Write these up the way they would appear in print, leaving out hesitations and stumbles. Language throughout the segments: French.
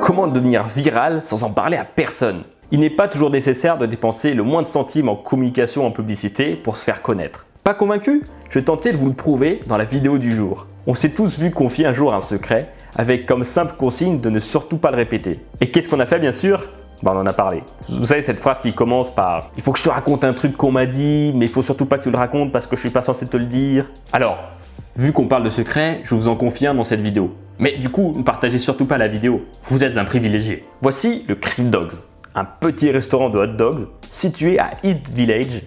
Comment devenir viral sans en parler à personne? Il n'est pas toujours nécessaire de dépenser le moins de centimes en communication, en publicité pour se faire connaître. Pas convaincu? Je vais tenter de vous le prouver dans la vidéo du jour. On s'est tous vu confier un jour un secret avec comme simple consigne de ne surtout pas le répéter. Et qu'est-ce qu'on a fait bien sûr? On en a parlé. Vous savez cette phrase qui commence par « Il faut que je te raconte un truc qu'on m'a dit, mais il faut surtout pas que tu le racontes parce que je suis pas censé te le dire. » Alors, vu qu'on parle de secret, je vous en confie un dans cette vidéo. Mais du coup, ne partagez surtout pas la vidéo. Vous êtes un privilégié. Voici le Crif Dogs, un petit restaurant de hot dogs situé à East Village,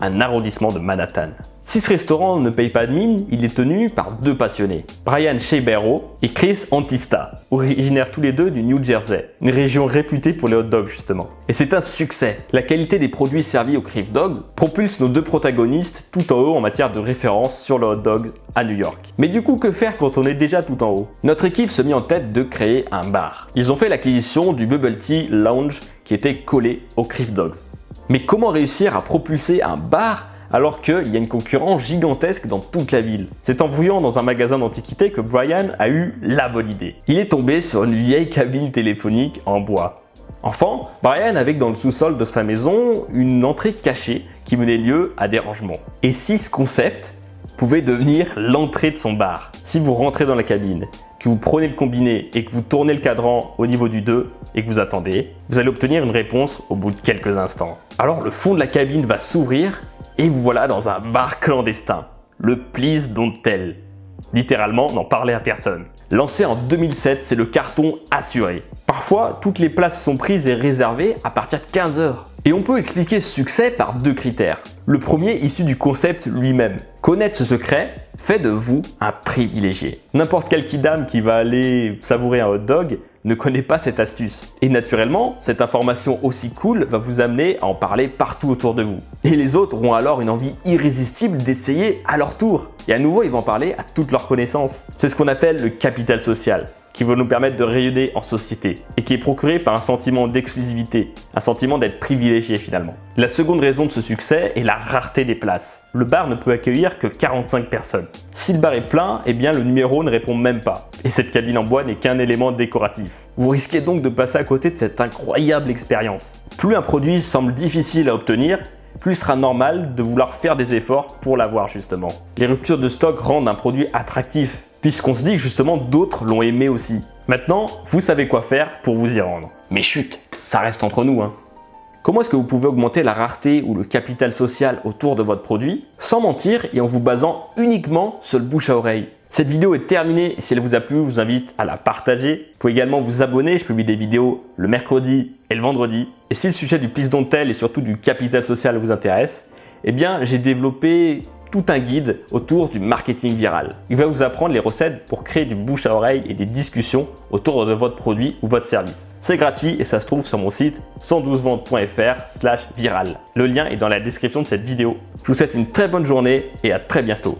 un arrondissement de Manhattan. Si ce restaurant ne paye pas de mine, il est tenu par deux passionnés, Brian Sciabero et Chris Antista, originaires tous les deux du New Jersey, une région réputée pour les hot dogs justement. Et c'est un succès. La qualité des produits servis au Crif Dog propulse nos deux protagonistes tout en haut en matière de référence sur le hot dog à New York. Mais du coup, que faire quand on est déjà tout en haut? Notre équipe se mit en tête de créer un bar. Ils ont fait l'acquisition du Bubble Tea Lounge qui était collé au Crif Dogs. Mais comment réussir à propulser un bar alors qu'il y a une concurrence gigantesque dans toute la ville? C'est en fouillant dans un magasin d'antiquités que Brian a eu la bonne idée. Il est tombé sur une vieille cabine téléphonique en bois. Enfant, Brian avait dans le sous-sol de sa maison une entrée cachée qui menait lieu à des rangements. Et si ce concept pouvait devenir l'entrée de son bar? Si vous rentrez dans la cabine, que vous prenez le combiné et que vous tournez le cadran au niveau du 2 et que vous attendez, vous allez obtenir une réponse au bout de quelques instants. Alors le fond de la cabine va s'ouvrir et vous voilà dans un bar clandestin, le Please Don't Tell. Littéralement, n'en parlez à personne. Lancé en 2007, c'est le carton assuré. Parfois, toutes les places sont prises et réservées à partir de 15 h. Et on peut expliquer ce succès par deux critères. Le premier issu du concept lui-même. Connaître ce secret fait de vous un privilégié. N'importe quel kidam qui va aller savourer un hot dog ne connaît pas cette astuce. Et naturellement, cette information aussi cool va vous amener à en parler partout autour de vous. Et les autres auront alors une envie irrésistible d'essayer à leur tour. Et à nouveau, ils vont en parler à toutes leurs connaissances. C'est ce qu'on appelle le capital social, qui va nous permettre de rayonner en société et qui est procuré par un sentiment d'exclusivité, un sentiment d'être privilégié finalement. La seconde raison de ce succès est la rareté des places. Le bar ne peut accueillir que 45 personnes. Si le bar est plein, eh bien le numéro ne répond même pas. Et cette cabine en bois n'est qu'un élément décoratif. Vous risquez donc de passer à côté de cette incroyable expérience. Plus un produit semble difficile à obtenir, plus il sera normal de vouloir faire des efforts pour l'avoir justement. Les ruptures de stock rendent un produit attractif, puisqu'on se dit que justement d'autres l'ont aimé aussi. Maintenant, vous savez quoi faire pour vous y rendre. Mais chut, ça reste entre nous hein. Comment est-ce que vous pouvez augmenter la rareté ou le capital social autour de votre produit sans mentir et en vous basant uniquement sur le bouche à oreille? Cette vidéo est terminée et si elle vous a plu, je vous invite à la partager. Vous pouvez également vous abonner, je publie des vidéos le mercredi et le vendredi. Et si le sujet du Please Don't Tell et surtout du capital social vous intéresse, eh bien j'ai développé tout un guide autour du marketing viral. Il va vous apprendre les recettes pour créer du bouche à oreille et des discussions autour de votre produit ou votre service. C'est gratuit et ça se trouve sur mon site 112ventes.fr/viral. Le lien est dans la description de cette vidéo. Je vous souhaite une très bonne journée et à très bientôt.